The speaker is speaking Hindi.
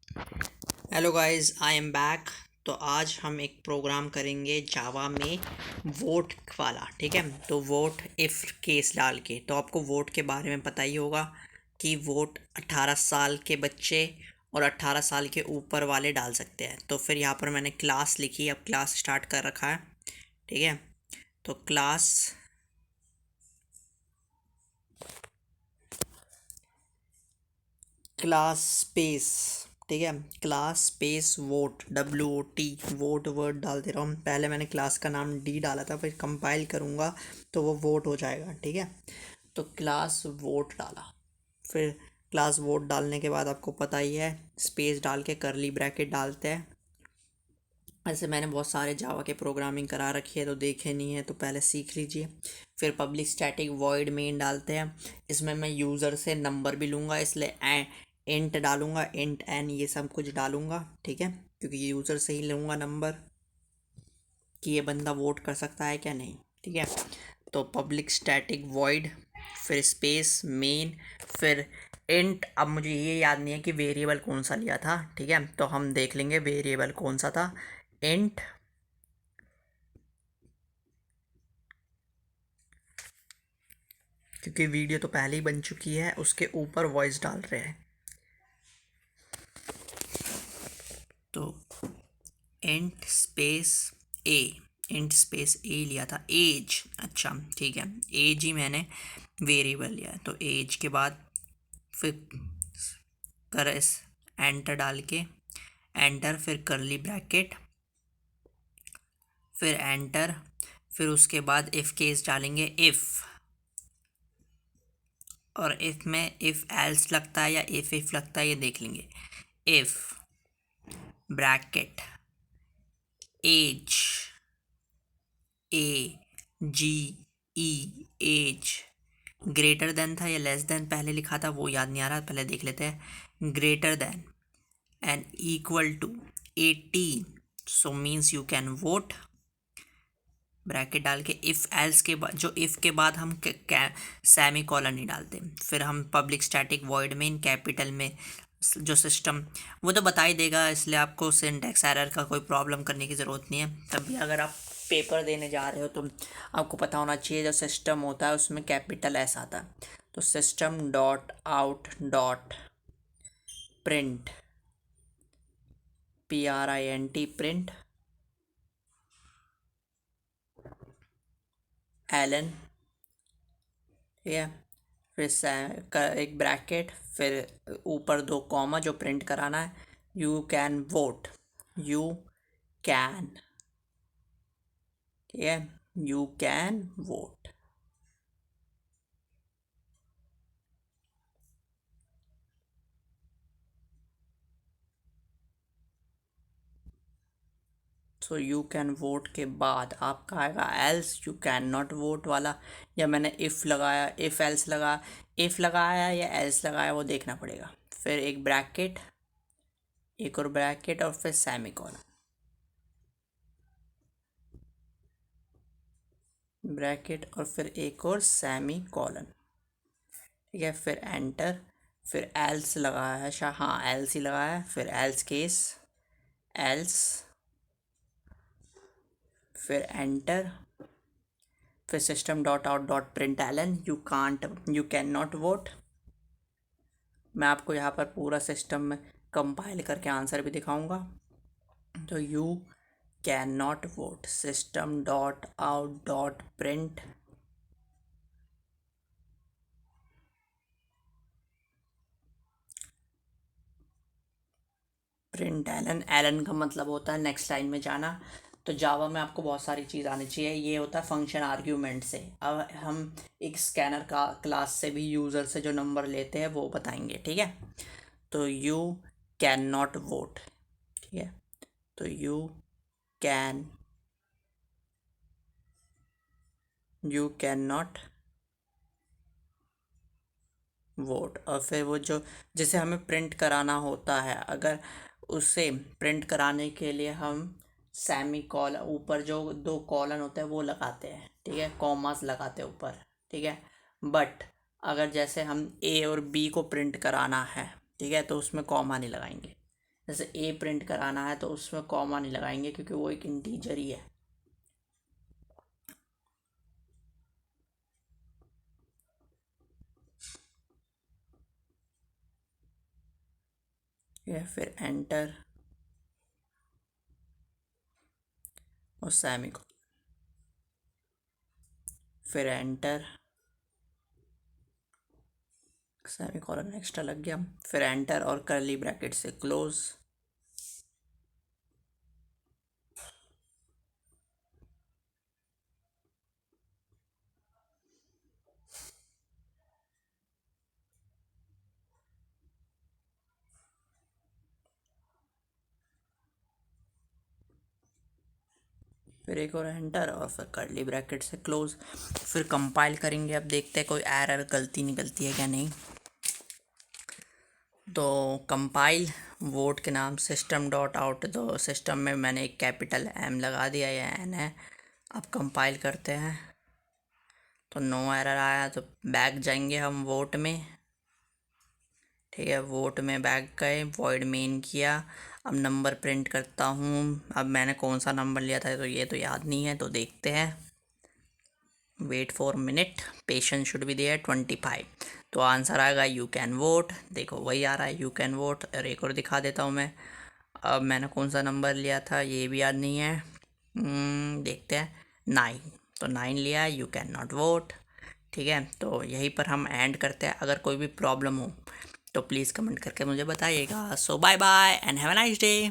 Hello guys, I am back. तो आज हम एक प्रोग्राम करेंगे जावा में वोट वाला। ठीक है, तो वोट इफ़ केस डाल के। तो आपको वोट के बारे में पता ही होगा कि वोट 18 साल के बच्चे और 18 साल के ऊपर वाले डाल सकते हैं। तो फिर यहाँ पर मैंने क्लास लिखी, अब क्लास स्टार्ट कर रखा है। ठीक है, तो क्लास स्पेस। ठीक है, class space vote, WOT, vote word डाल दे रहा हूँ। पहले मैंने क्लास का नाम डी डाला था, फिर कंपाइल करूँगा तो वो वोट हो जाएगा। ठीक है, तो क्लास वोट डाला। फिर क्लास वोट डालने के बाद आपको पता ही है, स्पेस डाल के करली ब्रैकेट डालते हैं। ऐसे मैंने बहुत सारे जावा के प्रोग्रामिंग करा रखी है, तो देखे नहीं है तो पहले सीख लीजिए। फिर पब्लिक स्टैटिक वॉइड मेन डालते हैं। इसमें मैं यूज़र से नंबर भी लूँगा, इसलिए इंट डालूँगा, इंट एन ये सब कुछ डालूँगा। ठीक है, क्योंकि यूज़र से ही लूँगा नंबर कि ये बंदा वोट कर सकता है क्या नहीं। ठीक है, तो पब्लिक स्टैटिक वॉइड, फिर स्पेस मेन, फिर इंट। अब मुझे ये याद नहीं है कि वेरिएबल कौन सा लिया था। ठीक है, तो हम देख लेंगे वेरिएबल कौन सा था। इंट, क्योंकि वीडियो तो पहले ही बन चुकी है, उसके ऊपर वॉइस डाल रहे हैं। तो इंट स्पेस ए, इंट स्पेस ए लिया था। एज, अच्छा ठीक है, एज ही मैंने वेरिएबल लिया है। तो एज के बाद फिर कर इस एंटर डाल के, एंटर, फिर करली ब्रैकेट, फिर एंटर, फिर उसके बाद इफ़ केस डालेंगे। इफ़, और इफ़ में इफ़ एल्स लगता है या इफ़ लगता है ये देख लेंगे। If bracket age, A G E, age greater than था या लेस देन पहले लिखा था वो याद नहीं आ रहा, पहले देख लेते हैं। Greater than and equal to 18, so means you can vote. Bracket डाल के इफ़ एल्स के बाद, जो इफ़ के बाद हम सेमी कॉलन नहीं डालते। फिर हम पब्लिक स्टैटिक वॉइड में इन कैपिटल में जो सिस्टम, वो तो बता ही देगा, इसलिए आपको सिंटैक्स एरर का कोई प्रॉब्लम करने की ज़रूरत नहीं है। तब भी अगर आप पेपर देने जा रहे हो तो आपको पता होना चाहिए, जो सिस्टम होता है उसमें कैपिटल एस आता है। तो system dot out dot print, PRINT, print ln. ठीक है, फिर एक ब्रैकेट, फिर ऊपर दो कॉमा जो प्रिंट कराना है। You can vote, you can, ठीक है, you can vote. So you can vote के बाद आपका आएगा else you can not vote वाला, या मैंने इफ़ लगाया, इफ़ एल्स लगा, इफ़ लगाया या एल्स लगाया वो देखना पड़ेगा। फिर एक ब्रैकेट, एक और ब्रैकेट, और फिर सेमीकोलन, ब्रैकेट और फिर एक और सेमी कॉलन। ठीक है, फिर एंटर, फिर एल्स लगाया है हाँ एल्स ही लगाया है। फिर एल्स केस, एल्स, फिर एंटर, फिर system dot out dot print ln, you can not vote. मैं आपको यहाँ पर पूरा सिस्टम में कंपाइल करके आंसर भी दिखाऊंगा। तो you can not vote, system dot out dot print print ln. Ln का मतलब होता है नेक्स्ट लाइन में जाना। तो जावा में आपको बहुत सारी चीज़ आनी चाहिए। ये होता है फंक्शन आर्ग्यूमेंट से। अब हम एक स्कैनर का क्लास से भी यूज़र से जो नंबर लेते हैं वो बताएंगे। ठीक है, तो यू कैन नॉट वोट। ठीक है, तो can you can not vote. और फिर वो जो जिसे हमें प्रिंट कराना होता है, अगर उसे प्रिंट कराने के लिए हम सेमी कॉलन, ऊपर जो दो कॉलन होते हैं वो लगाते हैं। ठीक है, कॉमास लगाते हैं ऊपर। ठीक है, बट अगर जैसे हम ए और बी को प्रिंट कराना है, ठीक है, तो उसमें कॉमा नहीं लगाएंगे। जैसे ए प्रिंट कराना है तो उसमें कॉमा नहीं लगाएंगे क्योंकि वो एक इंटीजर ही है। फिर एंटर और सेमीकोलन, फिर एंटर, सेमीकोलन एक्स्ट्रा लग गया, फिर एंटर और कर्ली ब्रैकेट से क्लोज। फिर एक और एंटर और फिर कर्ली ब्रैकेट से क्लोज। फिर कंपाइल करेंगे, अब देखते हैं कोई एरर गलती निकलती है क्या नहीं। तो कंपाइल वोट के नाम सिस्टम डॉट आउट, तो सिस्टम में मैंने एक कैपिटल एम लगा दिया, या एन है। अब कंपाइल करते हैं तो नो एरर आया, तो बैक जाएंगे हम वोट में। ठीक है, वोट में बैक गए, वॉइड मेन किया। अब नंबर प्रिंट करता हूँ। अब मैंने कौन सा नंबर लिया था तो ये तो याद नहीं है, तो देखते हैं। Wait for minute, patience should be there 25। तो आंसर आएगा यू कैन वोट। देखो वही आ रहा है, यू कैन वोट। और एक और दिखा देता हूँ मैं। अब मैंने कौन सा नंबर लिया था ये भी याद नहीं है। देखते हैं, 9। तो 9 लिया, यू कैन नॉट वोट। ठीक है, तो यहीं पर हम एंड करते हैं। अगर कोई भी प्रॉब्लम हो तो प्लीज़ कमेंट करके मुझे बताइएगा। So bye bye and have a nice day.